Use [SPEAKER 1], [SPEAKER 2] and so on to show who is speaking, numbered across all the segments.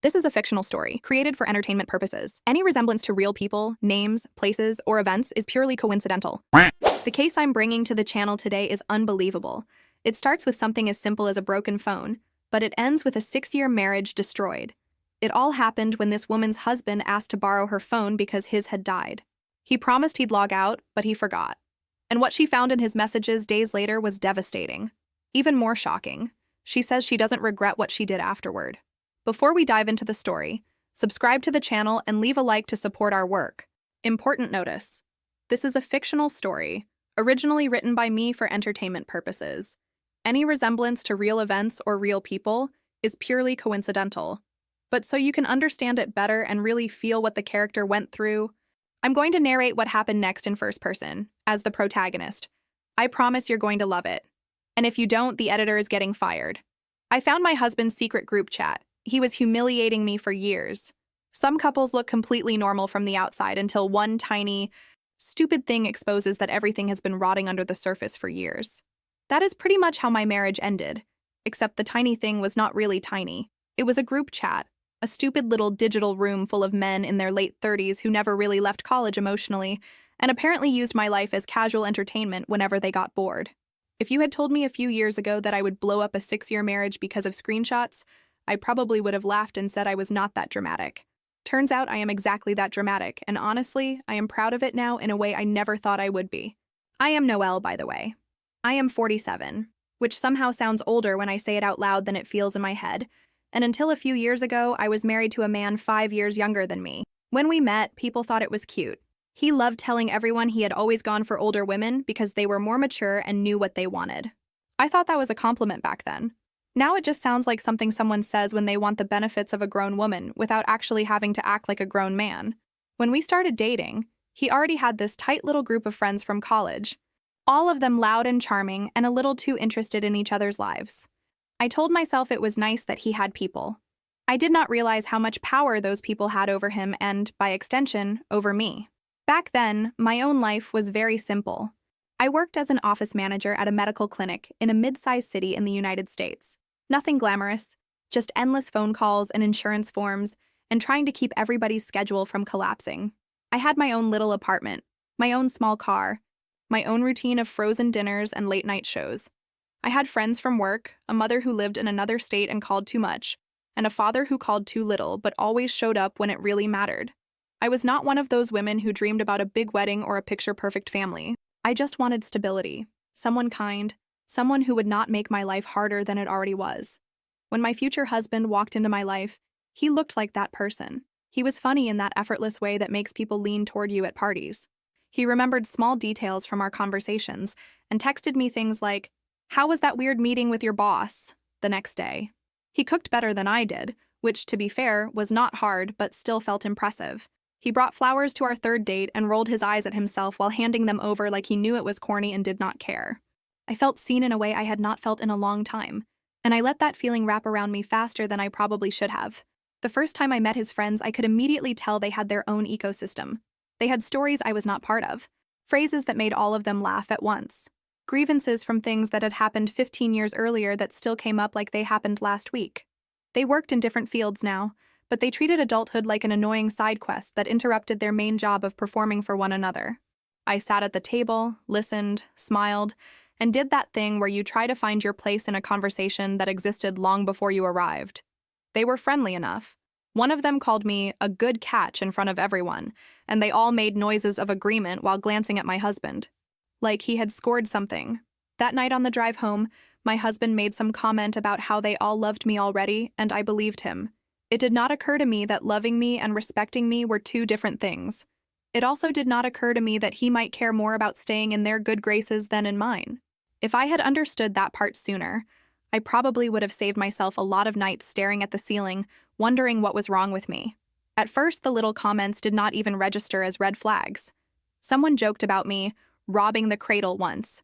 [SPEAKER 1] This is a fictional story, created for entertainment purposes. Any resemblance to real people, names, places, or events is purely coincidental. The case I'm bringing to the channel today is unbelievable. It starts with something as simple as a broken phone, but it ends with a 6-year marriage destroyed. It all happened when this woman's husband asked to borrow her phone because his had died. He promised he'd log out, but he forgot. And what she found in his messages days later was devastating. Even more shocking, she says she doesn't regret what she did afterward. Before we dive into the story, subscribe to the channel and leave a like to support our work. Important notice: this is a fictional story, originally written by me for entertainment purposes. Any resemblance to real events or real people is purely coincidental. But so you can understand it better and really feel what the character went through, I'm going to narrate what happened next in first person, as the protagonist. I promise you're going to love it. And if you don't, the editor is getting fired. I found my husband's secret group chat. He was humiliating me for years. Some couples look completely normal from the outside until one tiny, stupid thing exposes that everything has been rotting under the surface for years. That is pretty much how my marriage ended, except the tiny thing was not really tiny. It was a group chat, a stupid little digital room full of men in their late 30s who never really left college emotionally, and apparently used my life as casual entertainment whenever they got bored. If you had told me a few years ago that I would blow up a 6-year marriage because of screenshots, I probably would have laughed and said I was not that dramatic. Turns out I am exactly that dramatic, and honestly, I am proud of it now in a way I never thought I would be. I am Noelle, by the way. I am 47, which somehow sounds older when I say it out loud than it feels in my head, and until a few years ago, I was married to a man 5 years younger than me. When we met, people thought it was cute. He loved telling everyone he had always gone for older women because they were more mature and knew what they wanted. I thought that was a compliment back then. Now it just sounds like something someone says when they want the benefits of a grown woman without actually having to act like a grown man. When we started dating, he already had this tight little group of friends from college, all of them loud and charming and a little too interested in each other's lives. I told myself it was nice that he had people. I did not realize how much power those people had over him and, by extension, over me. Back then, my own life was very simple. I worked as an office manager at a medical clinic in a mid-sized city in the United States. Nothing glamorous, just endless phone calls and insurance forms, and trying to keep everybody's schedule from collapsing. I had my own little apartment, my own small car, my own routine of frozen dinners and late-night shows. I had friends from work, a mother who lived in another state and called too much, and a father who called too little but always showed up when it really mattered. I was not one of those women who dreamed about a big wedding or a picture-perfect family. I just wanted stability, someone kind, someone who would not make my life harder than it already was. When my future husband walked into my life, he looked like that person. He was funny in that effortless way that makes people lean toward you at parties. He remembered small details from our conversations and texted me things like, "How was that weird meeting with your boss?" the next day. He cooked better than I did, which, to be fair, was not hard but still felt impressive. He brought flowers to our third date and rolled his eyes at himself while handing them over like he knew it was corny and did not care. I felt seen in a way I had not felt in a long time, and I let that feeling wrap around me faster than I probably should have. The first time I met his friends, I could immediately tell they had their own ecosystem. They had stories I was not part of, phrases that made all of them laugh at once, grievances from things that had happened 15 years earlier that still came up like they happened last week. They worked in different fields now, but they treated adulthood like an annoying side quest that interrupted their main job of performing for one another. I sat at the table, listened, smiled, and did that thing where you try to find your place in a conversation that existed long before you arrived. They were friendly enough. One of them called me a good catch in front of everyone, and they all made noises of agreement while glancing at my husband, like he had scored something. That night on the drive home, my husband made some comment about how they all loved me already, and I believed him. It did not occur to me that loving me and respecting me were two different things. It also did not occur to me that he might care more about staying in their good graces than in mine. If I had understood that part sooner, I probably would have saved myself a lot of nights staring at the ceiling, wondering what was wrong with me. At first, the little comments did not even register as red flags. Someone joked about me robbing the cradle once,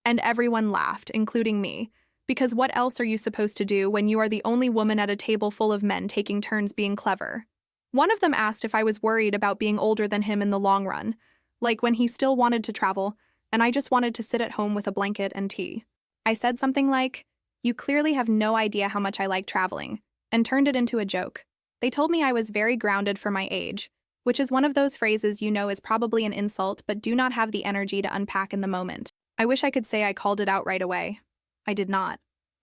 [SPEAKER 1] and everyone laughed, including me, because what else are you supposed to do when you are the only woman at a table full of men taking turns being clever? One of them asked if I was worried about being older than him in the long run, like when he still wanted to travel, and I just wanted to sit at home with a blanket and tea. I said something like, "You clearly have no idea how much I like traveling," and turned it into a joke. They told me I was very grounded for my age, which is one of those phrases you know is probably an insult but do not have the energy to unpack in the moment. I wish I could say I called it out right away. I did not.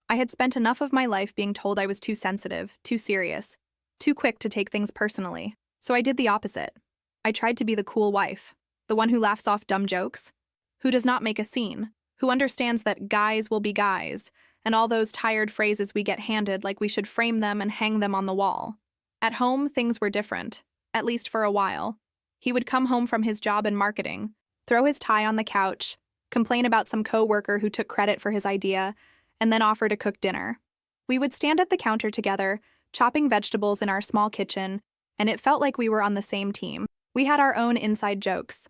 [SPEAKER 1] I had spent enough of my life being told I was too sensitive, too serious, too quick to take things personally. So I did the opposite. I tried to be the cool wife, the one who laughs off dumb jokes, who does not make a scene, who understands that guys will be guys, and all those tired phrases we get handed like we should frame them and hang them on the wall. At home, things were different, at least for a while. He would come home from his job in marketing, throw his tie on the couch, complain about some coworker who took credit for his idea, and then offer to cook dinner. We would stand at the counter together, chopping vegetables in our small kitchen, and it felt like we were on the same team. We had our own inside jokes,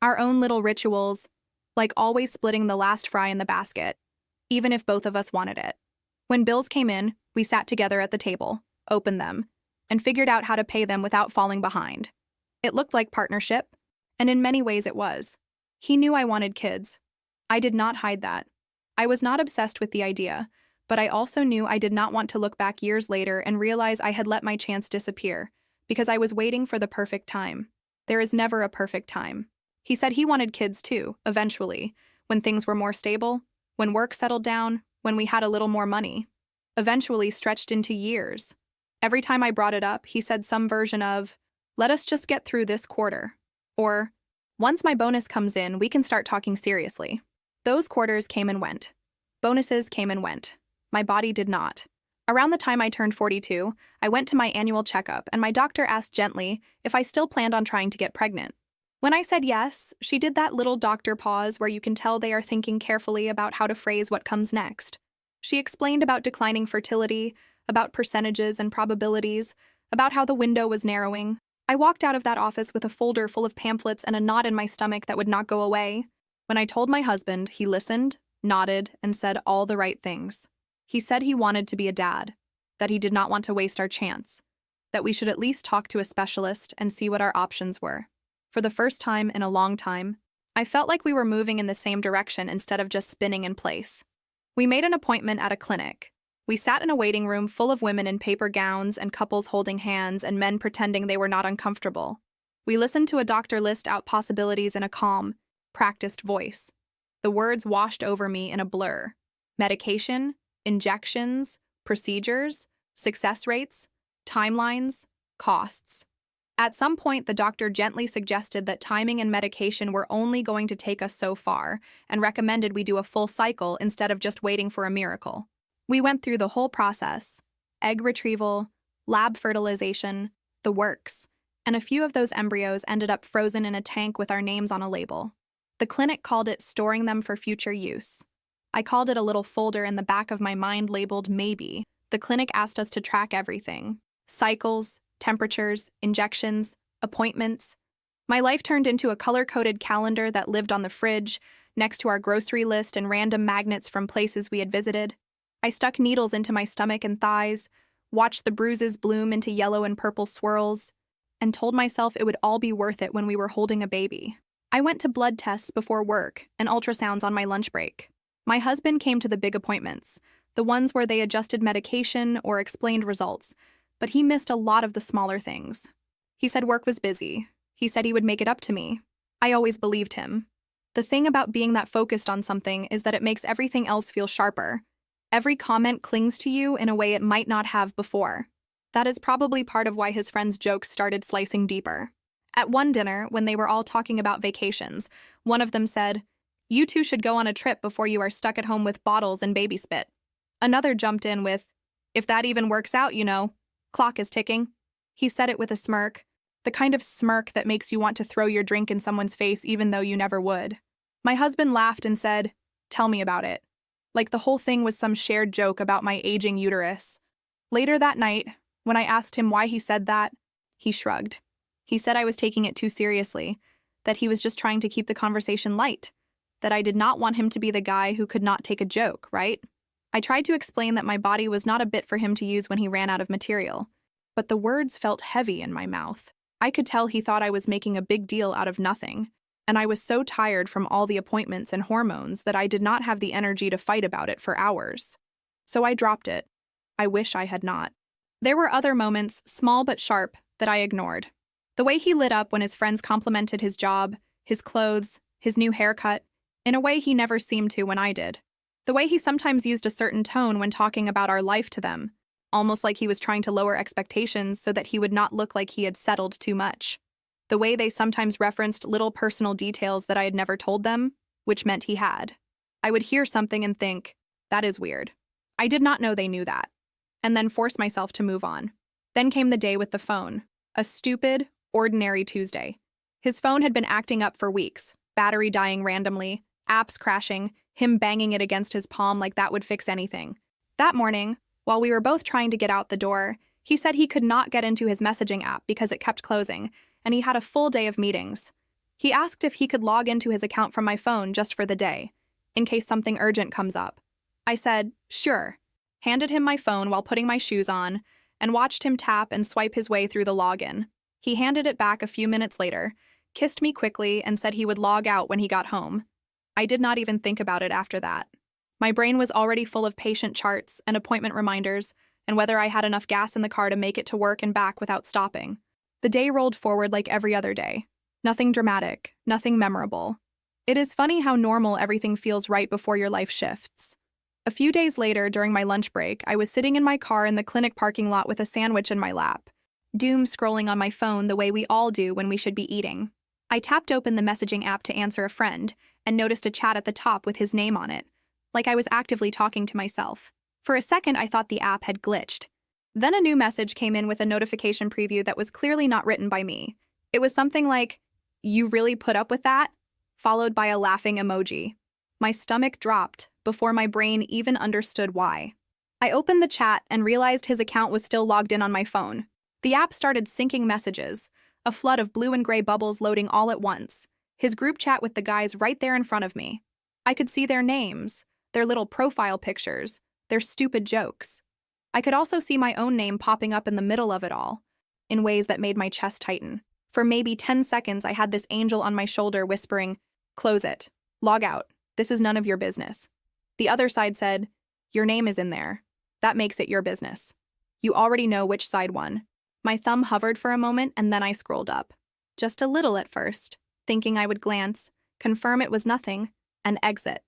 [SPEAKER 1] our own little rituals, like always splitting the last fry in the basket, even if both of us wanted it. When bills came in, we sat together at the table, opened them, and figured out how to pay them without falling behind. It looked like partnership, and in many ways it was. He knew I wanted kids. I did not hide that. I was not obsessed with the idea, but I also knew I did not want to look back years later and realize I had let my chance disappear, because I was waiting for the perfect time. There is never a perfect time. He said he wanted kids too, eventually, when things were more stable, when work settled down, when we had a little more money. Eventually stretched into years. Every time I brought it up, he said some version of, "Let us just get through this quarter." Or, "Once my bonus comes in, we can start talking seriously." Those quarters came and went. Bonuses came and went. My body did not. Around the time I turned 42, I went to my annual checkup, and my doctor asked gently if I still planned on trying to get pregnant. When I said yes, she did that little doctor pause where you can tell they are thinking carefully about how to phrase what comes next. She explained about declining fertility, about percentages and probabilities, about how the window was narrowing. I walked out of that office with a folder full of pamphlets and a knot in my stomach that would not go away. When I told my husband, he listened, nodded, and said all the right things. He said he wanted to be a dad, that he did not want to waste our chance, that we should at least talk to a specialist and see what our options were. For the first time in a long time, I felt like we were moving in the same direction instead of just spinning in place. We made an appointment at a clinic. We sat in a waiting room full of women in paper gowns and couples holding hands and men pretending they were not uncomfortable. We listened to a doctor list out possibilities in a calm, practiced voice. The words washed over me in a blur. Medication, injections, procedures, success rates, timelines, costs. At some point, the doctor gently suggested that timing and medication were only going to take us so far and recommended we do a full cycle instead of just waiting for a miracle. We went through the whole process: egg retrieval, lab fertilization, the works, and a few of those embryos ended up frozen in a tank with our names on a label. The clinic called it storing them for future use. I called it a little folder in the back of my mind labeled maybe. The clinic asked us to track everything: cycles, temperatures, injections, appointments. My life turned into a color-coded calendar that lived on the fridge, next to our grocery list and random magnets from places we had visited. I stuck needles into my stomach and thighs, watched the bruises bloom into yellow and purple swirls, and told myself it would all be worth it when we were holding a baby. I went to blood tests before work and ultrasounds on my lunch break. My husband came to the big appointments, the ones where they adjusted medication or explained results, but he missed a lot of the smaller things. He said work was busy. He said he would make it up to me. I always believed him. The thing about being that focused on something is that it makes everything else feel sharper. Every comment clings to you in a way it might not have before. That is probably part of why his friends' jokes started slicing deeper. At one dinner, when they were all talking about vacations, one of them said, "You two should go on a trip before you are stuck at home with bottles and baby spit." Another jumped in with, "If that even works out, you know. Clock is ticking." He said it with a smirk, the kind of smirk that makes you want to throw your drink in someone's face even though you never would. My husband laughed and said, "Tell me about it." Like the whole thing was some shared joke about my aging uterus. Later that night, when I asked him why he said that, he shrugged. He said I was taking it too seriously, that he was just trying to keep the conversation light, that I did not want him to be the guy who could not take a joke, right? I tried to explain that my body was not a bit for him to use when he ran out of material, but the words felt heavy in my mouth. I could tell he thought I was making a big deal out of nothing, and I was so tired from all the appointments and hormones that I did not have the energy to fight about it for hours. So I dropped it. I wish I had not. There were other moments, small but sharp, that I ignored. The way he lit up when his friends complimented his job, his clothes, his new haircut, in a way he never seemed to when I did. The way he sometimes used a certain tone when talking about our life to them, almost like he was trying to lower expectations so that he would not look like he had settled too much. The way they sometimes referenced little personal details that I had never told them, which meant he had. I would hear something and think, that is weird. I did not know they knew that. And then force myself to move on. Then came the day with the phone. A stupid, ordinary Tuesday. His phone had been acting up for weeks, battery dying randomly, apps crashing, him banging it against his palm like that would fix anything. That morning, while we were both trying to get out the door, he said he could not get into his messaging app because it kept closing, and he had a full day of meetings. He asked if he could log into his account from my phone just for the day, in case something urgent comes up. I said, sure, handed him my phone while putting my shoes on, and watched him tap and swipe his way through the login. He handed it back a few minutes later, kissed me quickly, and said he would log out when he got home. I did not even think about it after that. My brain was already full of patient charts and appointment reminders, and whether I had enough gas in the car to make it to work and back without stopping. The day rolled forward like every other day. Nothing dramatic, nothing memorable. It is funny how normal everything feels right before your life shifts. A few days later, during my lunch break, I was sitting in my car in the clinic parking lot with a sandwich in my lap, doom scrolling on my phone the way we all do when we should be eating. I tapped open the messaging app to answer a friend and noticed a chat at the top with his name on it, like I was actively talking to myself. For a second, I thought the app had glitched. Then a new message came in with a notification preview that was clearly not written by me. It was something like, "You really put up with that?" followed by a laughing emoji. My stomach dropped before my brain even understood why. I opened the chat and realized his account was still logged in on my phone. The app started syncing messages, a flood of blue and gray bubbles loading all at once. His group chat with the guys right there in front of me. I could see their names, their little profile pictures, their stupid jokes. I could also see my own name popping up in the middle of it all, in ways that made my chest tighten. For maybe 10 seconds, I had this angel on my shoulder whispering, "Close it. Log out. This is none of your business." The other side said, "Your name is in there. That makes it your business. You already know which side won." My thumb hovered for a moment and then I scrolled up. Just a little at first, thinking I would glance, confirm it was nothing, and exit.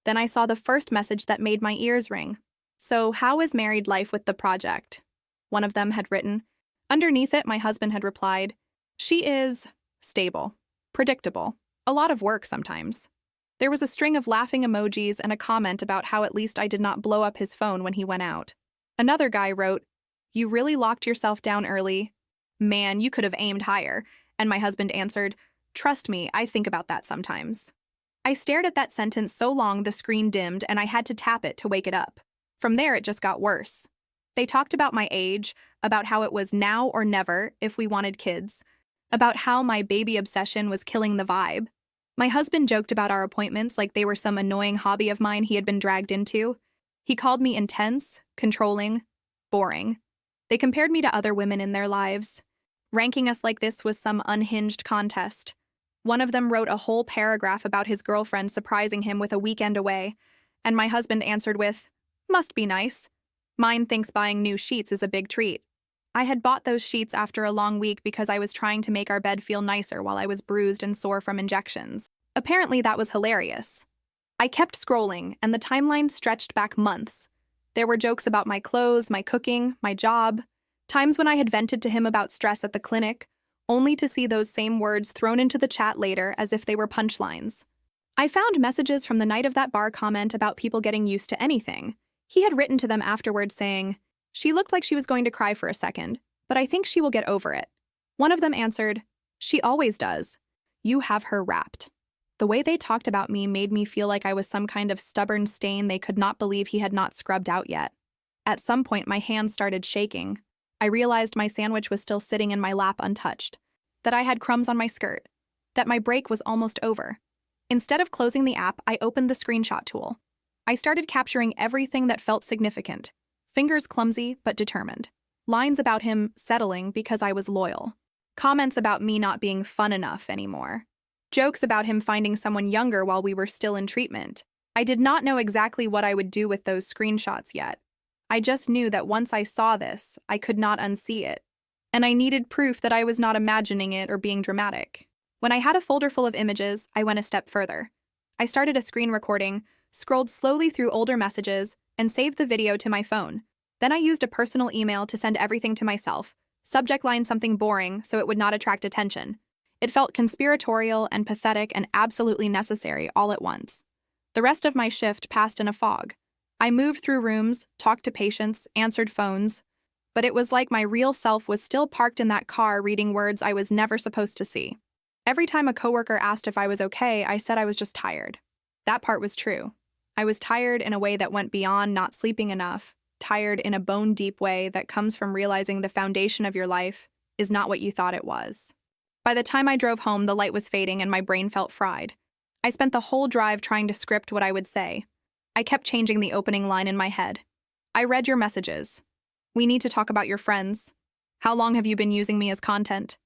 [SPEAKER 1] Then I saw the first message that made my ears ring. "So, how is married life with the project?" one of them had written. Underneath it, my husband had replied, "She is stable, predictable, a lot of work sometimes." There was a string of laughing emojis and a comment about how at least I did not blow up his phone when he went out. Another guy wrote, "You really locked yourself down early? Man, you could have aimed higher." And my husband answered, "Trust me, I think about that sometimes." I stared at that sentence so long the screen dimmed and I had to tap it to wake it up. From there, it just got worse. They talked about my age, about how it was now or never if we wanted kids, about how my baby obsession was killing the vibe. My husband joked about our appointments like they were some annoying hobby of mine he had been dragged into. He called me intense, controlling, boring. They compared me to other women in their lives, ranking us like this was some unhinged contest. One of them wrote a whole paragraph about his girlfriend surprising him with a weekend away, and my husband answered with, "Must be nice. Mine thinks buying new sheets is a big treat." I had bought those sheets after a long week because I was trying to make our bed feel nicer while I was bruised and sore from injections. Apparently that was hilarious. I kept scrolling, and the timeline stretched back months. There were jokes about my clothes, my cooking, my job, times when I had vented to him about stress at the clinic, only to see those same words thrown into the chat later as if they were punchlines. I found messages from the night of that bar comment about people getting used to anything. He had written to them afterward saying, "She looked like she was going to cry for a second, but I think she will get over it." One of them answered, "She always does. You have her wrapped." The way they talked about me made me feel like I was some kind of stubborn stain they could not believe he had not scrubbed out yet. At some point, my hands started shaking. I realized my sandwich was still sitting in my lap untouched, that I had crumbs on my skirt, that my break was almost over. Instead of closing the app, I opened the screenshot tool. I started capturing everything that felt significant, fingers clumsy but determined. Lines about him settling because I was loyal. Comments about me not being fun enough anymore. Jokes about him finding someone younger while we were still in treatment. I did not know exactly what I would do with those screenshots yet. I just knew that once I saw this, I could not unsee it. And I needed proof that I was not imagining it or being dramatic. When I had a folder full of images, I went a step further. I started a screen recording, scrolled slowly through older messages, and saved the video to my phone. Then I used a personal email to send everything to myself, subject line something boring so it would not attract attention. It felt conspiratorial and pathetic and absolutely necessary all at once. The rest of my shift passed in a fog. I moved through rooms, talked to patients, answered phones, but it was like my real self was still parked in that car reading words I was never supposed to see. Every time a coworker asked if I was okay, I said I was just tired. That part was true. I was tired in a way that went beyond not sleeping enough, tired in a bone-deep way that comes from realizing the foundation of your life is not what you thought it was. By the time I drove home, the light was fading and my brain felt fried. I spent the whole drive trying to script what I would say. I kept changing the opening line in my head. I read your messages. We need to talk about your friends. How long have you been using me as content?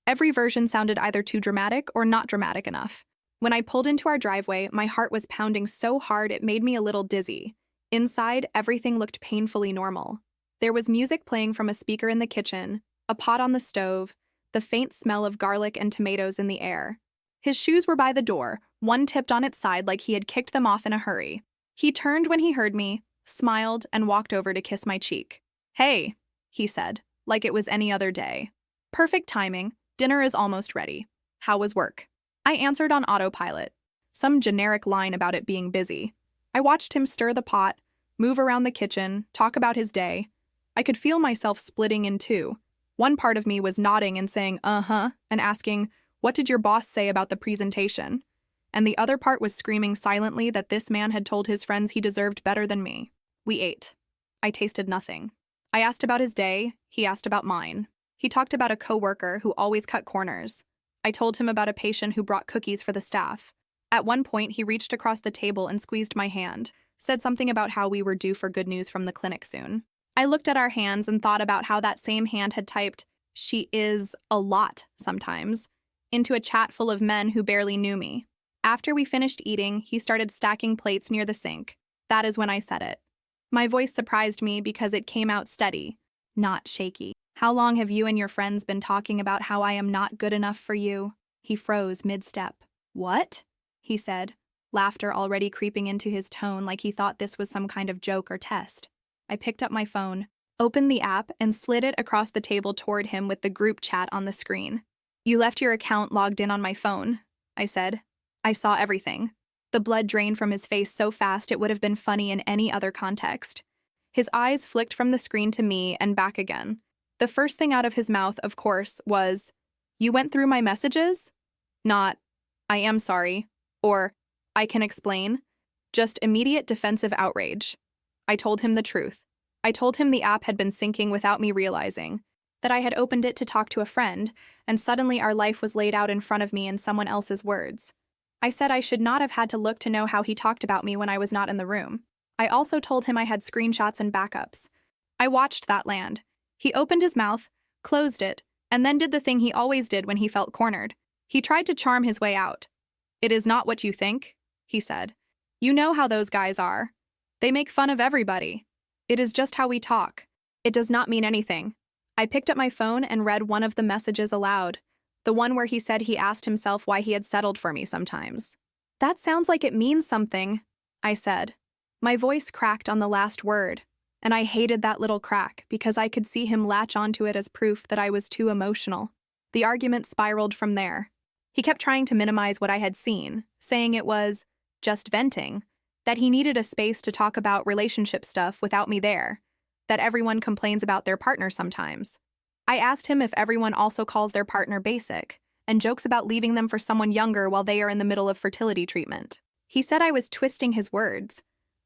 [SPEAKER 1] Every version sounded either too dramatic or not dramatic enough. When I pulled into our driveway, my heart was pounding so hard it made me a little dizzy. Inside, everything looked painfully normal. There was music playing from a speaker in the kitchen, a pot on the stove, the faint smell of garlic and tomatoes in the air. His shoes were by the door, one tipped on its side like he had kicked them off in a hurry. He turned when he heard me, smiled, and walked over to kiss my cheek. "Hey," he said, like it was any other day. "Perfect timing. Dinner is almost ready. How was work?" I answered on autopilot. Some generic line about it being busy. I watched him stir the pot, move around the kitchen, talk about his day. I could feel myself splitting in two. One part of me was nodding and saying, "Uh-huh," and asking, "What did your boss say about the presentation?" And the other part was screaming silently that this man had told his friends he deserved better than me. We ate. I tasted nothing. I asked about his day. He asked about mine. He talked about a coworker who always cut corners. I told him about a patient who brought cookies for the staff. At one point, he reached across the table and squeezed my hand, said something about how we were due for good news from the clinic soon. I looked at our hands and thought about how that same hand had typed, "She is a lot sometimes," into a chat full of men who barely knew me. After we finished eating, he started stacking plates near the sink. That is when I said it. My voice surprised me because it came out steady, not shaky. "How long have you and your friends been talking about how I am not good enough for you?" He froze mid-step. "What?" he said, laughter already creeping into his tone like he thought this was some kind of joke or test. I picked up my phone, opened the app, and slid it across the table toward him with the group chat on the screen. "You left your account logged in on my phone," I said. I saw everything. The blood drained from his face so fast it would have been funny in any other context. His eyes flicked from the screen to me and back again. The first thing out of his mouth, of course, was, "You went through my messages?" Not, "I am sorry," or, "I can explain." Just immediate defensive outrage. I told him the truth. I told him the app had been syncing without me realizing, that I had opened it to talk to a friend, and suddenly our life was laid out in front of me in someone else's words. I said I should not have had to look to know how he talked about me when I was not in the room. I also told him I had screenshots and backups. I watched that land. He opened his mouth, closed it, and then did the thing he always did when he felt cornered. He tried to charm his way out. "It is not what you think," he said. "You know how those guys are. They make fun of everybody. It is just how we talk. It does not mean anything." I picked up my phone and read one of the messages aloud, the one where he said he asked himself why he had settled for me sometimes. "That sounds like it means something," I said. My voice cracked on the last word, and I hated that little crack because I could see him latch onto it as proof that I was too emotional. The argument spiraled from there. He kept trying to minimize what I had seen, saying it was just venting, that he needed a space to talk about relationship stuff without me there, that everyone complains about their partner sometimes. I asked him if everyone also calls their partner basic, and jokes about leaving them for someone younger while they are in the middle of fertility treatment. He said I was twisting his words.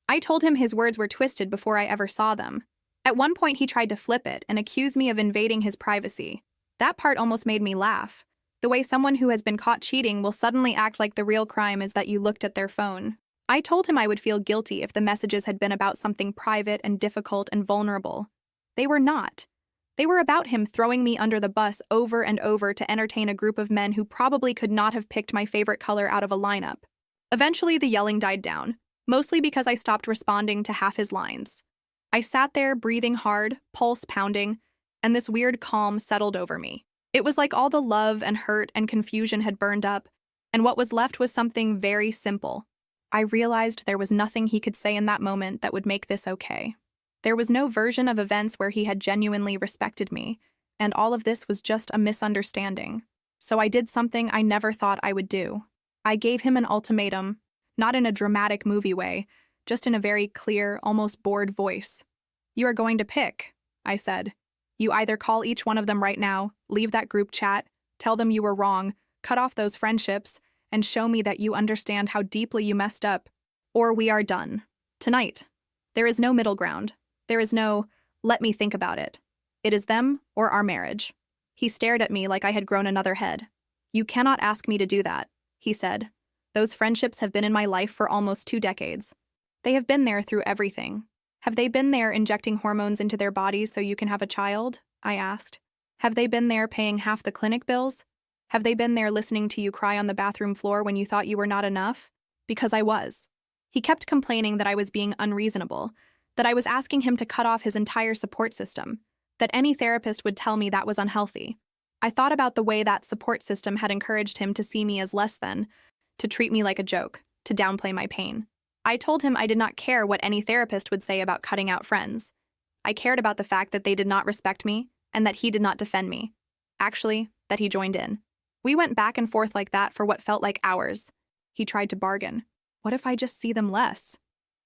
[SPEAKER 1] I told him his words were twisted before I ever saw them. At one point he tried to flip it and accuse me of invading his privacy. That part almost made me laugh. The way someone who has been caught cheating will suddenly act like the real crime is that you looked at their phone. I told him I would feel guilty if the messages had been about something private and difficult and vulnerable. They were not. They were about him throwing me under the bus over and over to entertain a group of men who probably could not have picked my favorite color out of a lineup. Eventually, the yelling died down, mostly because I stopped responding to half his lines. I sat there, breathing hard, pulse pounding, and this weird calm settled over me. It was like all the love and hurt and confusion had burned up, and what was left was something very simple. I realized there was nothing he could say in that moment that would make this okay. There was no version of events where he had genuinely respected me, and all of this was just a misunderstanding. So I did something I never thought I would do. I gave him an ultimatum, not in a dramatic movie way, just in a very clear, almost bored voice. "You are going to pick," I said. "You either call each one of them right now, leave that group chat, tell them you were wrong, cut off those friendships, and show me that you understand how deeply you messed up, or we are done. Tonight. There is no middle ground. There is no, let me think about it. It is them or our marriage." He stared at me like I had grown another head. "You cannot ask me to do that," he said. "Those friendships have been in my life for almost 2 decades. They have been there through everything. Have they been there injecting hormones into their bodies so you can have a child?" I asked. "Have they been there paying half the clinic bills? Have they been there listening to you cry on the bathroom floor when you thought you were not enough?" Because I was. He kept complaining that I was being unreasonable, that I was asking him to cut off his entire support system, that any therapist would tell me that was unhealthy. I thought about the way that support system had encouraged him to see me as less than, to treat me like a joke, to downplay my pain. I told him I did not care what any therapist would say about cutting out friends. I cared about the fact that they did not respect me and that he did not defend me. Actually, that he joined in. We went back and forth like that for what felt like hours. He tried to bargain. "What if I just see them less?"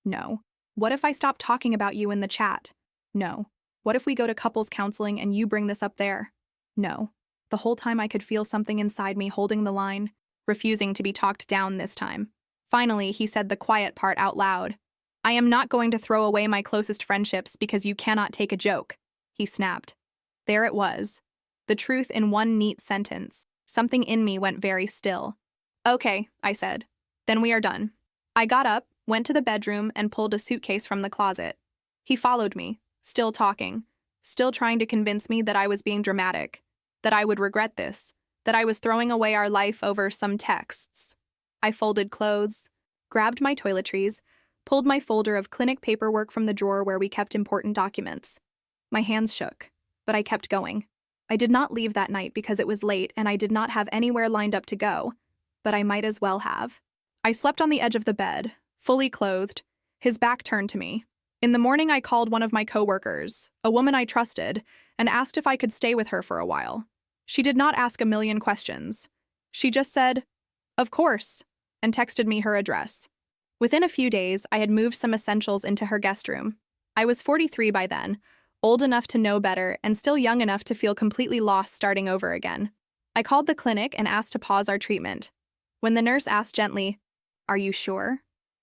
[SPEAKER 1] "No." "What if I stop talking about you in the chat?" "No." "What if we go to couples counseling and you bring this up there?" "No." The whole time I could feel something inside me holding the line, refusing to be talked down this time. Finally, he said the quiet part out loud. "I am not going to throw away my closest friendships because you cannot take a joke," he snapped. There it was. The truth in one neat sentence. Something in me went very still. "Okay," I said. "Then we are done." I got up, went to the bedroom, and pulled a suitcase from the closet. He followed me, still talking, still trying to convince me that I was being dramatic, that I would regret this, that I was throwing away our life over some texts. I folded clothes, grabbed my toiletries, pulled my folder of clinic paperwork from the drawer where we kept important documents. My hands shook, but I kept going. I did not leave that night because it was late and I did not have anywhere lined up to go, but I might as well have. I slept on the edge of the bed, fully clothed, his back turned to me. In the morning, I called one of my coworkers, a woman I trusted, and asked if I could stay with her for a while. She did not ask a million questions. She just said, "Of course," and texted me her address. Within a few days, I had moved some essentials into her guest room. I was 43 by then, old enough to know better and still young enough to feel completely lost starting over again. I called the clinic and asked to pause our treatment. When the nurse asked gently, "Are you sure?"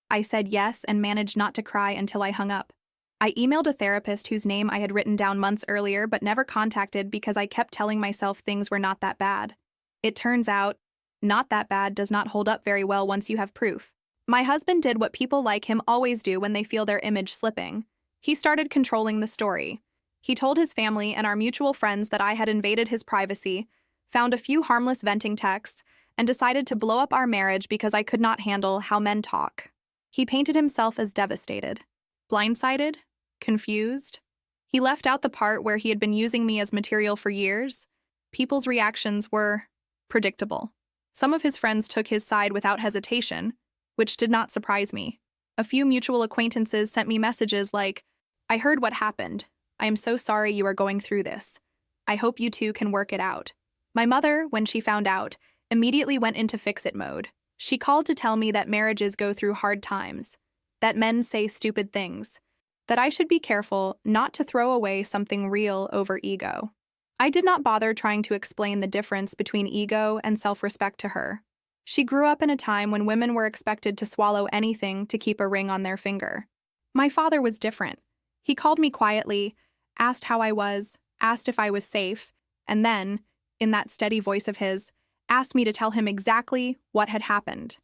[SPEAKER 1] I said yes and managed not to cry until I hung up. I emailed a therapist whose name I had written down months earlier but never contacted because I kept telling myself things were not that bad. It turns out, not that bad does not hold up very well once you have proof. My husband did what people like him always do when they feel their image slipping. He started controlling the story. He told his family and our mutual friends that I had invaded his privacy, found a few harmless venting texts, and decided to blow up our marriage because I could not handle how men talk. He painted himself as devastated, blindsided, confused. He left out the part where he had been using me as material for years. People's reactions were predictable. Some of his friends took his side without hesitation, which did not surprise me. A few mutual acquaintances sent me messages like, "I heard what happened. I am so sorry you are going through this. I hope you two can work it out." My mother, when she found out, immediately went into fix-it mode. She called to tell me that marriages go through hard times, that men say stupid things, that I should be careful not to throw away something real over ego. I did not bother trying to explain the difference between ego and self-respect to her. She grew up in a time when women were expected to swallow anything to keep a ring on their finger. My father was different. He called me quietly, asked how I was, asked if I was safe, and then, in that steady voice of his, asked me to tell him exactly what had happened.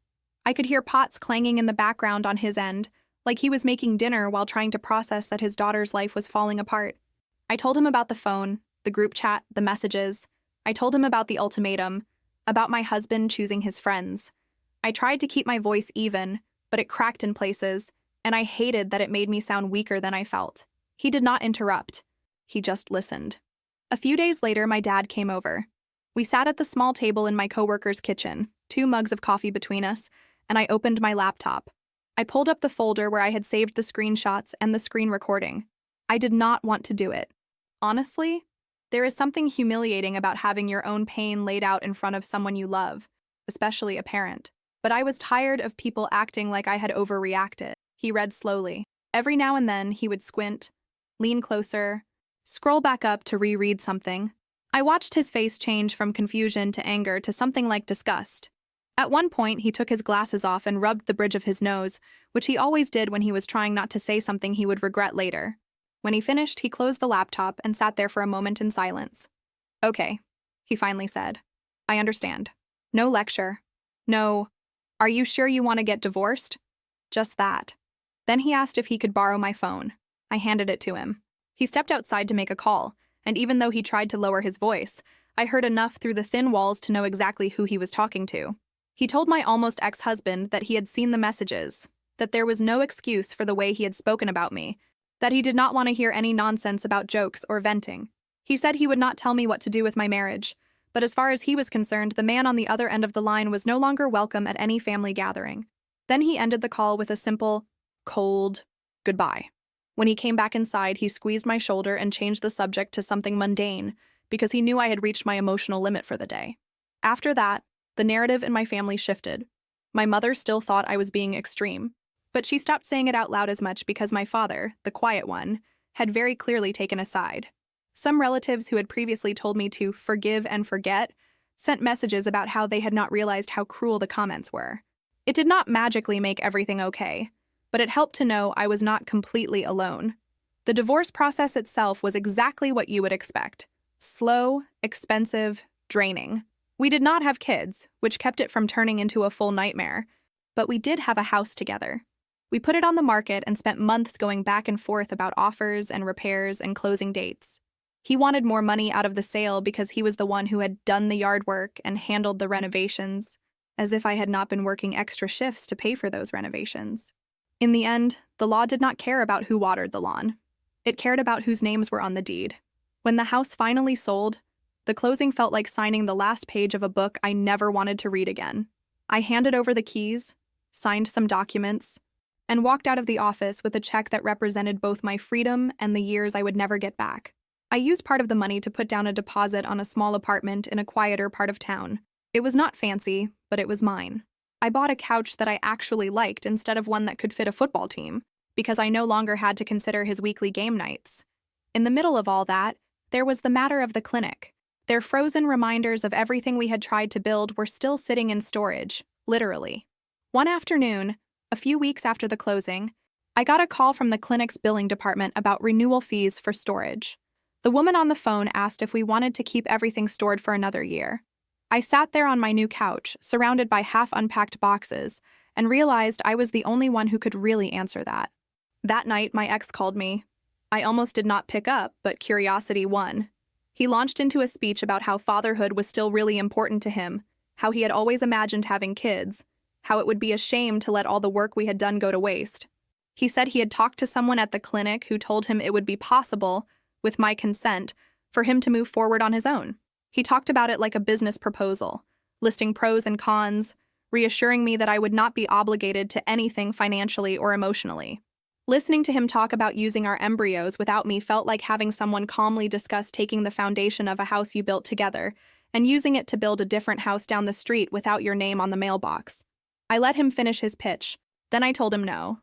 [SPEAKER 1] I could hear pots clanging in the background on his end, like he was making dinner while trying to process that his daughter's life was falling apart. I told him about the phone, the group chat, the messages. I told him about the ultimatum, about my husband choosing his friends. I tried to keep my voice even, but it cracked in places, and I hated that it made me sound weaker than I felt. He did not interrupt. He just listened. A few days later, my dad came over. We sat at the small table in my coworker's kitchen, 2 mugs of coffee between us, and I opened my laptop. I pulled up the folder where I had saved the screenshots and the screen recording. I did not want to do it. Honestly, there is something humiliating about having your own pain laid out in front of someone you love, especially a parent. But I was tired of people acting like I had overreacted. He read slowly. Every now and then, he would squint, lean closer, scroll back up to reread something. I watched his face change from confusion to anger to something like disgust. At one point, he took his glasses off and rubbed the bridge of his nose, which he always did when he was trying not to say something he would regret later. When he finished, he closed the laptop and sat there for a moment in silence. "Okay," he finally said. "I understand. No lecture. No, are you sure you want to get divorced?" Just that. Then he asked if he could borrow my phone. I handed it to him. He stepped outside to make a call, and even though he tried to lower his voice, I heard enough through the thin walls to know exactly who he was talking to. He told my almost ex-husband that he had seen the messages, that there was no excuse for the way he had spoken about me, that he did not want to hear any nonsense about jokes or venting. He said he would not tell me what to do with my marriage, but as far as he was concerned, the man on the other end of the line was no longer welcome at any family gathering. Then he ended the call with a simple, cold goodbye. When he came back inside, he squeezed my shoulder and changed the subject to something mundane because he knew I had reached my emotional limit for the day. After that, the narrative in my family shifted. My mother still thought I was being extreme, but she stopped saying it out loud as much because my father, the quiet one, had very clearly taken a side. Some relatives who had previously told me to forgive and forget sent messages about how they had not realized how cruel the comments were. It did not magically make everything okay, but it helped to know I was not completely alone. The divorce process itself was exactly what you would expect. Slow, expensive, draining. We did not have kids, which kept it from turning into a full nightmare, but we did have a house together. We put it on the market and spent months going back and forth about offers and repairs and closing dates. He wanted more money out of the sale because he was the one who had done the yard work and handled the renovations, as if I had not been working extra shifts to pay for those renovations. In the end, the law did not care about who watered the lawn. It cared about whose names were on the deed. When the house finally sold, the closing felt like signing the last page of a book I never wanted to read again. I handed over the keys, signed some documents, and walked out of the office with a check that represented both my freedom and the years I would never get back. I used part of the money to put down a deposit on a small apartment in a quieter part of town. It was not fancy, but it was mine. I bought a couch that I actually liked instead of one that could fit a football team, because I no longer had to consider his weekly game nights. In the middle of all that, there was the matter of the clinic. Their frozen reminders of everything we had tried to build were still sitting in storage, literally. One afternoon, a few weeks after the closing, I got a call from the clinic's billing department about renewal fees for storage. The woman on the phone asked if we wanted to keep everything stored for another year. I sat there on my new couch, surrounded by half-unpacked boxes, and realized I was the only one who could really answer that. That night, my ex called me. I almost did not pick up, but curiosity won. He launched into a speech about how fatherhood was still really important to him, how he had always imagined having kids, how it would be a shame to let all the work we had done go to waste. He said he had talked to someone at the clinic who told him it would be possible, with my consent, for him to move forward on his own. He talked about it like a business proposal, listing pros and cons, reassuring me that I would not be obligated to anything financially or emotionally. Listening to him talk about using our embryos without me felt like having someone calmly discuss taking the foundation of a house you built together and using it to build a different house down the street without your name on the mailbox. I let him finish his pitch, then I told him no.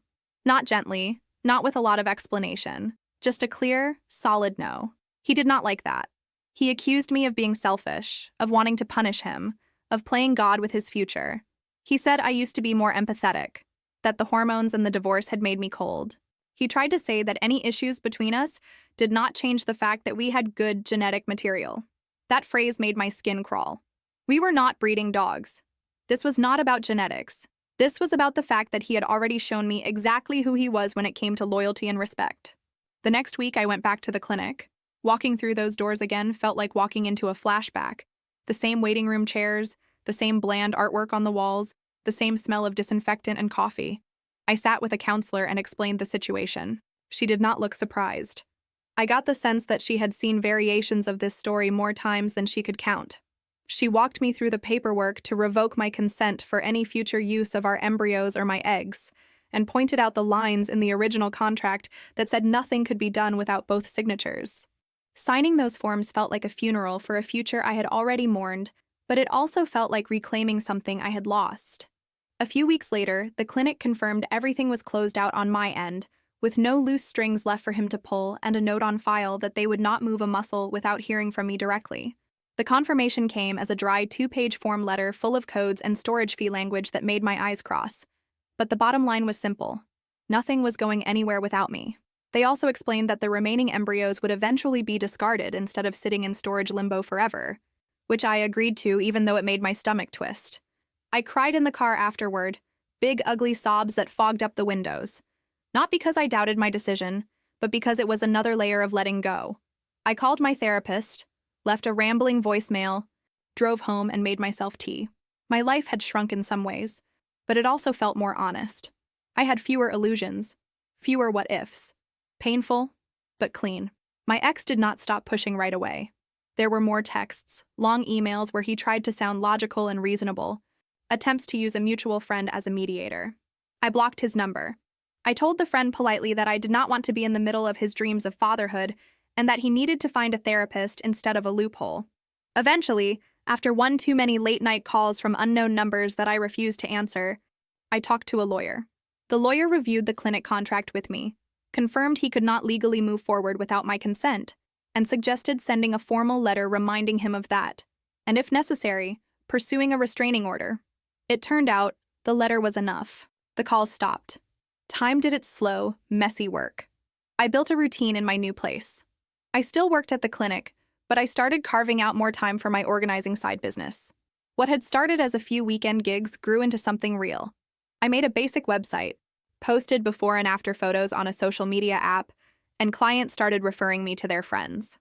[SPEAKER 1] Not gently, not with a lot of explanation, just a clear, solid no. He did not like that. He accused me of being selfish, of wanting to punish him, of playing God with his future. He said I used to be more empathetic, that the hormones and the divorce had made me cold. He tried to say that any issues between us did not change the fact that we had good genetic material. That phrase made my skin crawl. We were not breeding dogs. This was not about genetics. This was about the fact that he had already shown me exactly who he was when it came to loyalty and respect. The next week, I went back to the clinic. Walking through those doors again felt like walking into a flashback. The same waiting room chairs, the same bland artwork on the walls, the same smell of disinfectant and coffee. I sat with a counselor and explained the situation. She did not look surprised. I got the sense that she had seen variations of this story more times than she could count. She walked me through the paperwork to revoke my consent for any future use of our embryos or my eggs, and pointed out the lines in the original contract that said nothing could be done without both signatures. Signing those forms felt like a funeral for a future I had already mourned, but it also felt like reclaiming something I had lost. A few weeks later, the clinic confirmed everything was closed out on my end, with no loose strings left for him to pull and a note on file that they would not move a muscle without hearing from me directly. The confirmation came as a dry 2-page form letter full of codes and storage fee language that made my eyes cross. But the bottom line was simple. Nothing was going anywhere without me. They also explained that the remaining embryos would eventually be discarded instead of sitting in storage limbo forever, which I agreed to even though it made my stomach twist. I cried in the car afterward, big ugly sobs that fogged up the windows. Not because I doubted my decision, but because it was another layer of letting go. I called my therapist, left a rambling voicemail, drove home and made myself tea. My life had shrunk in some ways, but it also felt more honest. I had fewer illusions, fewer what-ifs. Painful, but clean. My ex did not stop pushing right away. There were more texts, long emails where he tried to sound logical and reasonable, attempts to use a mutual friend as a mediator. I blocked his number. I told the friend politely that I did not want to be in the middle of his dreams of fatherhood and that he needed to find a therapist instead of a loophole. Eventually, after one too many late-night calls from unknown numbers that I refused to answer, I talked to a lawyer. The lawyer reviewed the clinic contract with me, confirmed he could not legally move forward without my consent, and suggested sending a formal letter reminding him of that, and if necessary, pursuing a restraining order. It turned out the letter was enough. The calls stopped. Time did its slow, messy work. I built a routine in my new place. I still worked at the clinic, but I started carving out more time for my organizing side business. What had started as a few weekend gigs grew into something real. I made a basic website, posted before and after photos on a social media app, and clients started referring me to their friends.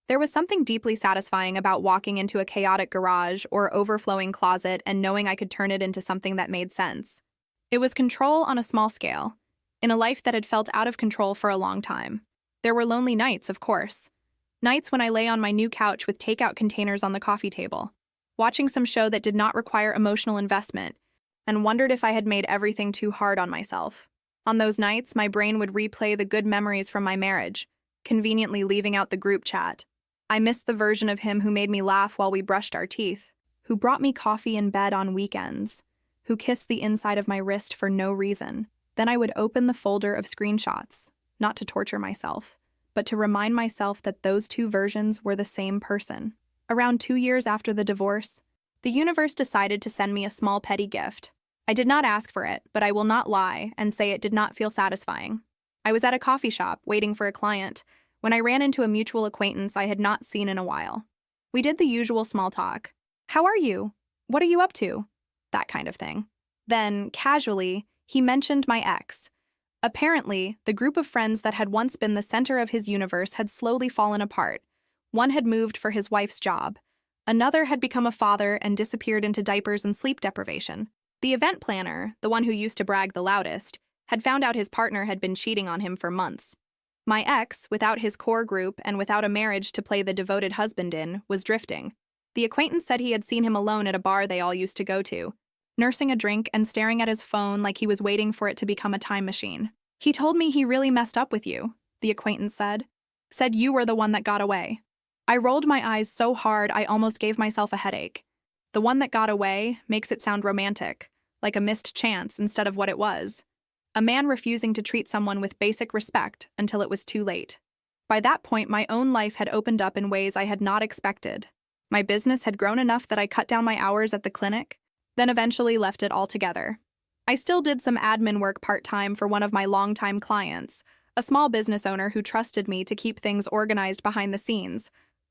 [SPEAKER 1] There was something deeply satisfying about walking into a chaotic garage or overflowing closet and knowing I could turn it into something that made sense. It was control on a small scale, in a life that had felt out of control for a long time. There were lonely nights, of course. Nights when I lay on my new couch with takeout containers on the coffee table, watching some show that did not require emotional investment, and wondered if I had made everything too hard on myself. On those nights, my brain would replay the good memories from my marriage, conveniently leaving out the group chat. I missed the version of him who made me laugh while we brushed our teeth, who brought me coffee in bed on weekends, who kissed the inside of my wrist for no reason. Then I would open the folder of screenshots, not to torture myself, but to remind myself that those two versions were the same person. Around 2 years after the divorce, the universe decided to send me a small petty gift. I did not ask for it, but I will not lie and say it did not feel satisfying. I was at a coffee shop waiting for a client when I ran into a mutual acquaintance I had not seen in a while. We did the usual small talk. "How are you? What are you up to?" That kind of thing. Then, casually, he mentioned my ex. Apparently, the group of friends that had once been the center of his universe had slowly fallen apart. One had moved for his wife's job. Another had become a father and disappeared into diapers and sleep deprivation. The event planner, the one who used to brag the loudest, had found out his partner had been cheating on him for months. My ex, without his core group and without a marriage to play the devoted husband in, was drifting. The acquaintance said he had seen him alone at a bar they all used to go to, nursing a drink and staring at his phone like he was waiting for it to become a time machine. "He told me he really messed up with you," the acquaintance said. "Said you were the one that got away." I rolled my eyes so hard I almost gave myself a headache. The one that got away makes it sound romantic, like a missed chance instead of what it was. A man refusing to treat someone with basic respect until it was too late. By that point, my own life had opened up in ways I had not expected. My business had grown enough that I cut down my hours at the clinic, then eventually left it altogether. I still did some admin work part-time for one of my longtime clients, a small business owner who trusted me to keep things organized behind the scenes,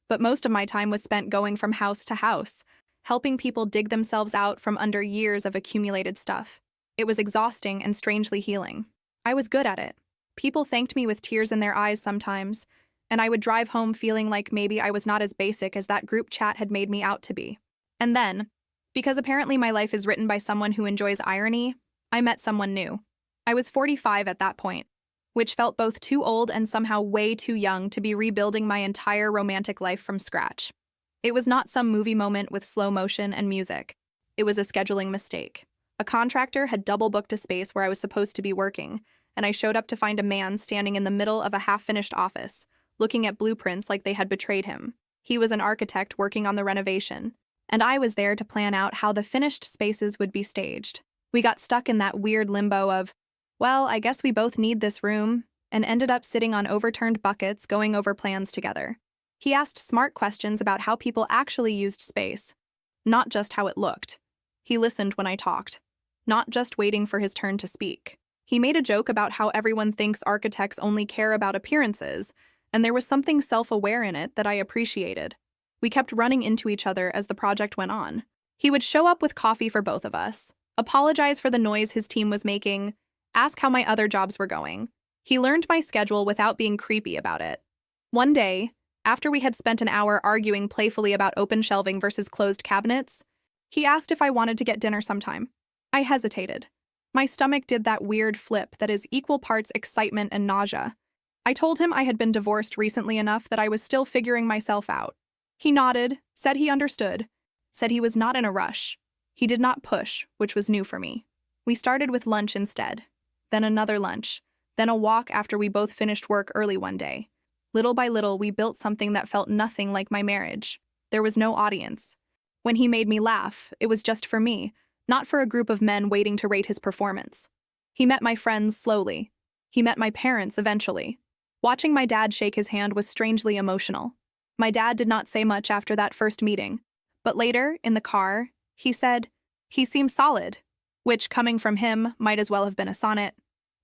[SPEAKER 1] but most of my time was spent going from house to house, helping people dig themselves out from under years of accumulated stuff. It was exhausting and strangely healing. I was good at it. People thanked me with tears in their eyes sometimes, and I would drive home feeling like maybe I was not as basic as that group chat had made me out to be. And then, because apparently my life is written by someone who enjoys irony, I met someone new. I was 45 at that point. which felt both too old and somehow way too young to be rebuilding my entire romantic life from scratch. It was not some movie moment with slow motion and music. It was a scheduling mistake. A contractor had double booked a space where I was supposed to be working, and I showed up to find a man standing in the middle of a half-finished office, looking at blueprints like they had betrayed him. He was an architect working on the renovation, and I was there to plan out how the finished spaces would be staged. We got stuck in that weird limbo of, well, I guess we both need this room, and ended up sitting on overturned buckets going over plans together. He asked smart questions about how people actually used space, not just how it looked. He listened when I talked, not just waiting for his turn to speak. He made a joke about how everyone thinks architects only care about appearances, and there was something self-aware in it that I appreciated. We kept running into each other as the project went on. He would show up with coffee for both of us, apologize for the noise his team was making, ask how my other jobs were going. He learned my schedule without being creepy about it. One day, after we had spent an hour arguing playfully about open shelving versus closed cabinets, he asked if I wanted to get dinner sometime. I hesitated. My stomach did that weird flip that is equal parts excitement and nausea. I told him I had been divorced recently enough that I was still figuring myself out. He nodded, said he understood, said he was not in a rush. He did not push, which was new for me. We started with lunch instead, then another lunch, then a walk after we both finished work early one day. Little by little, we built something that felt nothing like my marriage. There was no audience. When he made me laugh, it was just for me, not for a group of men waiting to rate his performance. He met my friends slowly. He met my parents eventually. Watching my dad shake his hand was strangely emotional. My dad did not say much after that first meeting, but later, in the car, he said, "He seems solid," which, coming from him, might as well have been a sonnet.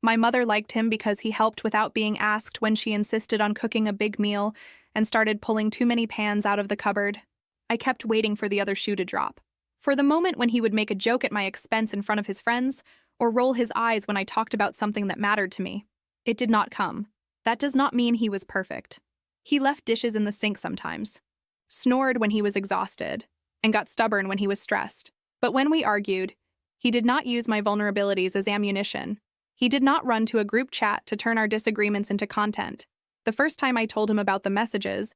[SPEAKER 1] My mother liked him because he helped without being asked when she insisted on cooking a big meal and started pulling too many pans out of the cupboard. I kept waiting for the other shoe to drop. For the moment when he would make a joke at my expense in front of his friends, or roll his eyes when I talked about something that mattered to me. It did not come. That does not mean he was perfect. He left dishes in the sink sometimes, snored when he was exhausted, and got stubborn when he was stressed. But when we argued, he did not use my vulnerabilities as ammunition. He did not run to a group chat to turn our disagreements into content. The first time I told him about the messages,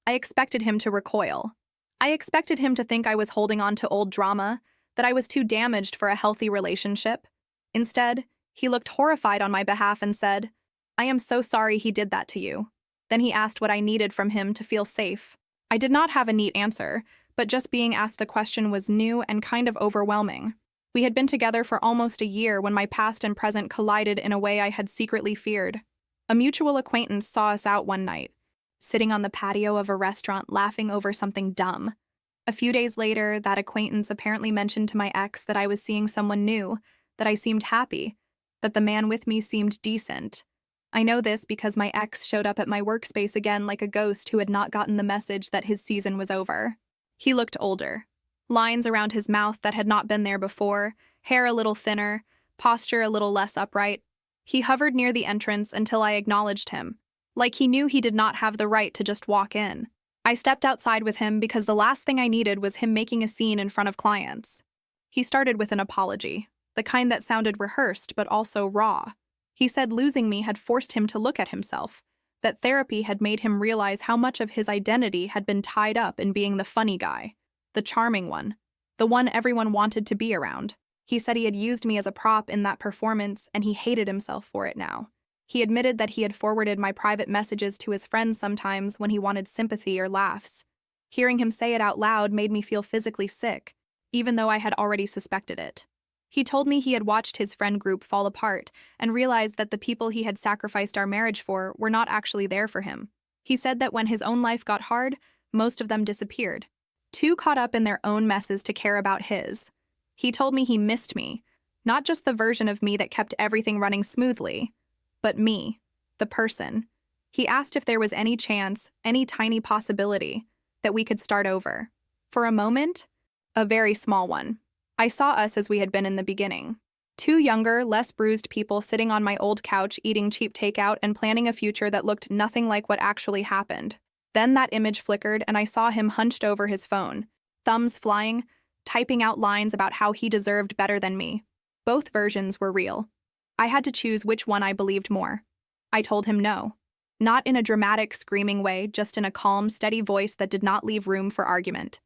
[SPEAKER 1] I expected him to recoil. I expected him to think I was holding on to old drama, that I was too damaged for a healthy relationship. Instead, he looked horrified on my behalf and said, "I am so sorry he did that to you." Then he asked what I needed from him to feel safe. I did not have a neat answer, but just being asked the question was new and kind of overwhelming. We had been together for almost a year when my past and present collided in a way I had secretly feared. A mutual acquaintance saw us out one night, sitting on the patio of a restaurant laughing over something dumb. A few days later, that acquaintance apparently mentioned to my ex that I was seeing someone new, that I seemed happy, that the man with me seemed decent. I know this because my ex showed up at my workspace again like a ghost who had not gotten the message that his season was over. He looked older. Lines around his mouth that had not been there before, hair a little thinner, posture a little less upright. He hovered near the entrance until I acknowledged him, like he knew he did not have the right to just walk in. I stepped outside with him because the last thing I needed was him making a scene in front of clients. He started with an apology, the kind that sounded rehearsed but also raw. He said losing me had forced him to look at himself, that therapy had made him realize how much of his identity had been tied up in being the funny guy, the charming one, the one everyone wanted to be around. He said he had used me as a prop in that performance and he hated himself for it now. He admitted that he had forwarded my private messages to his friends sometimes when he wanted sympathy or laughs. Hearing him say it out loud made me feel physically sick, even though I had already suspected it. He told me he had watched his friend group fall apart and realized that the people he had sacrificed our marriage for were not actually there for him. He said that when his own life got hard, most of them disappeared, too caught up in their own messes to care about his. He told me he missed me, not just the version of me that kept everything running smoothly, but me, the person. He asked if there was any chance, any tiny possibility, that we could start over. For a moment, a very small one, I saw us as we had been in the beginning. Two younger, less bruised people sitting on my old couch eating cheap takeout and planning a future that looked nothing like what actually happened. Then that image flickered and I saw him hunched over his phone, thumbs flying, typing out lines about how he deserved better than me. Both versions were real. I had to choose which one I believed more. I told him no. Not in a dramatic, screaming way, just in a calm, steady voice that did not leave room for argument.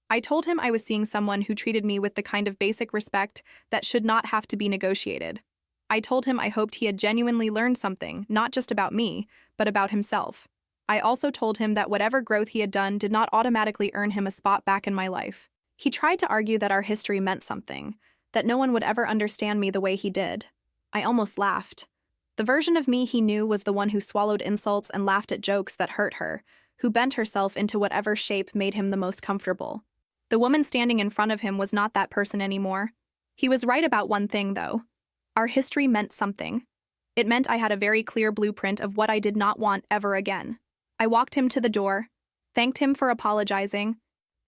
[SPEAKER 1] I told him I was seeing someone who treated me with the kind of basic respect that should not have to be negotiated. I told him I hoped he had genuinely learned something, not just about me, but about himself. I also told him that whatever growth he had done did not automatically earn him a spot back in my life. He tried to argue that our history meant something, that no one would ever understand me the way he did. I almost laughed. The version of me he knew was the one who swallowed insults and laughed at jokes that hurt her, who bent herself into whatever shape made him the most comfortable. The woman standing in front of him was not that person anymore. He was right about one thing, though. Our history meant something. It meant I had a very clear blueprint of what I did not want ever again. I walked him to the door, thanked him for apologizing,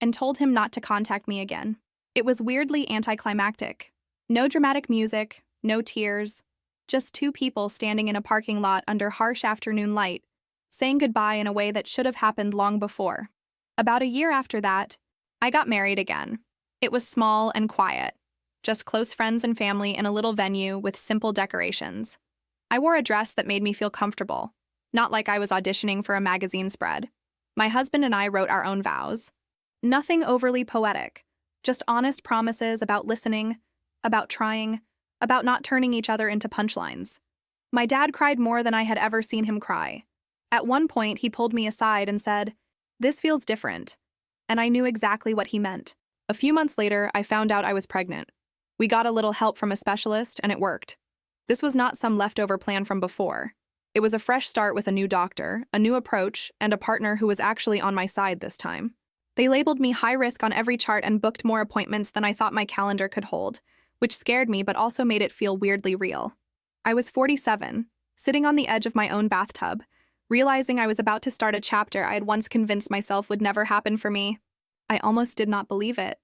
[SPEAKER 1] and told him not to contact me again. It was weirdly anticlimactic. No dramatic music, no tears, just two people standing in a parking lot under harsh afternoon light, saying goodbye in a way that should have happened long before. About a year after that, I got married again. It was small and quiet, just close friends and family in a little venue with simple decorations. I wore a dress that made me feel comfortable, not like I was auditioning for a magazine spread. My husband and I wrote our own vows. Nothing overly poetic, just honest promises about listening, about trying, about not turning each other into punchlines. My dad cried more than I had ever seen him cry. At one point, he pulled me aside and said, "This feels different." And I knew exactly what he meant. A few months later, I found out I was pregnant. We got a little help from a specialist, and it worked. This was not some leftover plan from before. It was a fresh start with a new doctor, a new approach, and a partner who was actually on my side this time. They labeled me high risk on every chart and booked more appointments than I thought my calendar could hold, which scared me but also made it feel weirdly real. I was 47, sitting on the edge of my own bathtub, realizing I was about to start a chapter I had once convinced myself would never happen for me. I almost did not believe it.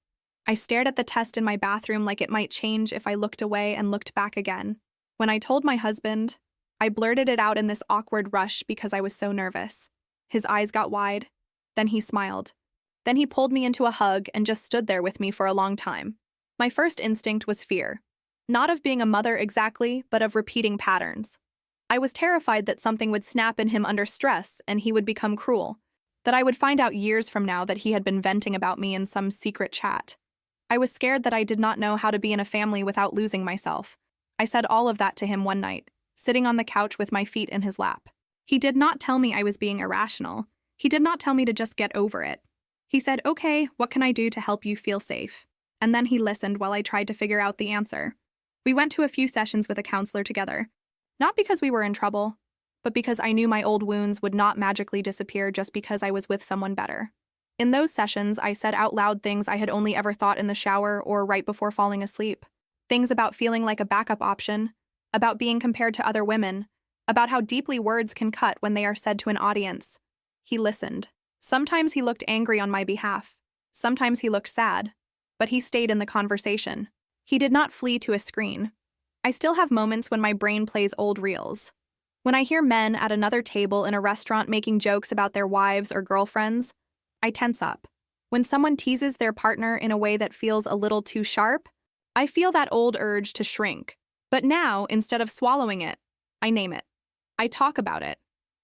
[SPEAKER 1] I stared at the test in my bathroom like it might change if I looked away and looked back again. When I told my husband, I blurted it out in this awkward rush because I was so nervous. His eyes got wide. Then he smiled. Then he pulled me into a hug and just stood there with me for a long time. My first instinct was fear. Not of being a mother exactly, but of repeating patterns. I was terrified that something would snap in him under stress and he would become cruel, that I would find out years from now that he had been venting about me in some secret chat. I was scared that I did not know how to be in a family without losing myself. I said all of that to him one night, sitting on the couch with my feet in his lap. He did not tell me I was being irrational. He did not tell me to just get over it. He said, "Okay, what can I do to help you feel safe?" And then he listened while I tried to figure out the answer. We went to a few sessions with a counselor together. Not because we were in trouble, but because I knew my old wounds would not magically disappear just because I was with someone better. In those sessions, I said out loud things I had only ever thought in the shower or right before falling asleep. Things about feeling like a backup option, about being compared to other women, about how deeply words can cut when they are said to an audience. He listened. Sometimes he looked angry on my behalf. Sometimes he looked sad. But he stayed in the conversation. He did not flee to a screen. I still have moments when my brain plays old reels. When I hear men at another table in a restaurant making jokes about their wives or girlfriends, I tense up. When someone teases their partner in a way that feels a little too sharp, I feel that old urge to shrink. But now, instead of swallowing it, I name it. I talk about it.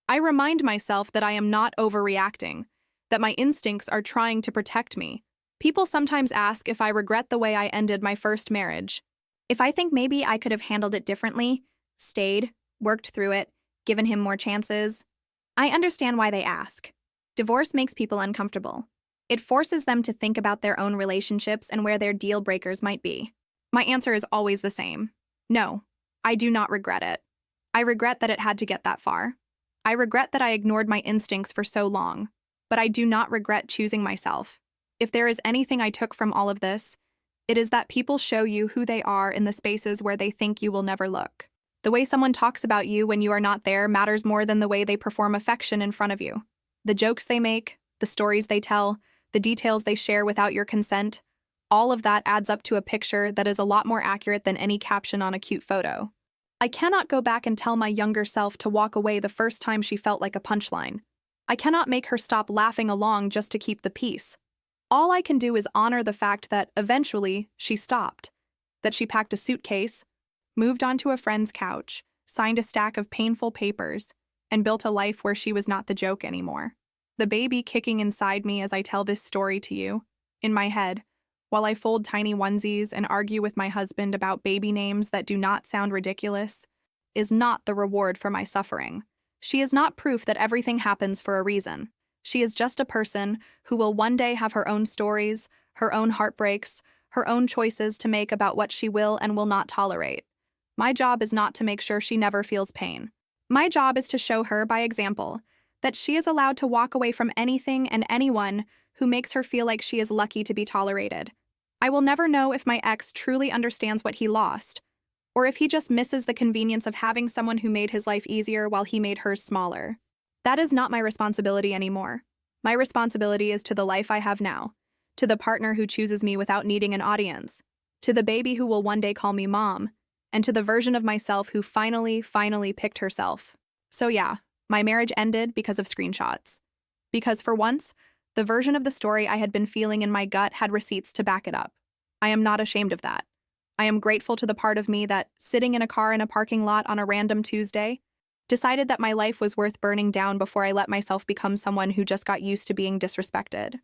[SPEAKER 1] I remind myself that I am not overreacting, that my instincts are trying to protect me. People sometimes ask if I regret the way I ended my first marriage. If I think maybe I could have handled it differently, stayed, worked through it, given him more chances. I understand why they ask. Divorce makes people uncomfortable. It forces them to think about their own relationships and where their deal breakers might be. My answer is always the same. No, I do not regret it. I regret that it had to get that far. I regret that I ignored my instincts for so long, but I do not regret choosing myself. If there is anything I took from all of this, it is that people show you who they are in the spaces where they think you will never look. The way someone talks about you when you are not there matters more than the way they perform affection in front of you. The jokes they make, the stories they tell, the details they share without your consent, all of that adds up to a picture that is a lot more accurate than any caption on a cute photo. I cannot go back and tell my younger self to walk away the first time she felt like a punchline. I cannot make her stop laughing along just to keep the peace. All I can do is honor the fact that, eventually, she stopped, that she packed a suitcase, moved onto a friend's couch, signed a stack of painful papers, and built a life where she was not the joke anymore. The baby kicking inside me as I tell this story to you, in my head, while I fold tiny onesies and argue with my husband about baby names that do not sound ridiculous, is not the reward for my suffering. She is not proof that everything happens for a reason. She is just a person who will one day have her own stories, her own heartbreaks, her own choices to make about what she will and will not tolerate. My job is not to make sure she never feels pain. My job is to show her, by example, that she is allowed to walk away from anything and anyone who makes her feel like she is lucky to be tolerated. I will never know if my ex truly understands what he lost, or if he just misses the convenience of having someone who made his life easier while he made hers smaller. That is not my responsibility anymore. My responsibility is to the life I have now, to the partner who chooses me without needing an audience, to the baby who will one day call me mom, and to the version of myself who finally picked herself. So yeah, my marriage ended because of screenshots. Because for once, the version of the story I had been feeling in my gut had receipts to back it up. I am not ashamed of that. I am grateful to the part of me that, sitting in a car in a parking lot on a random Tuesday, decided that my life was worth burning down before I let myself become someone who just got used to being disrespected.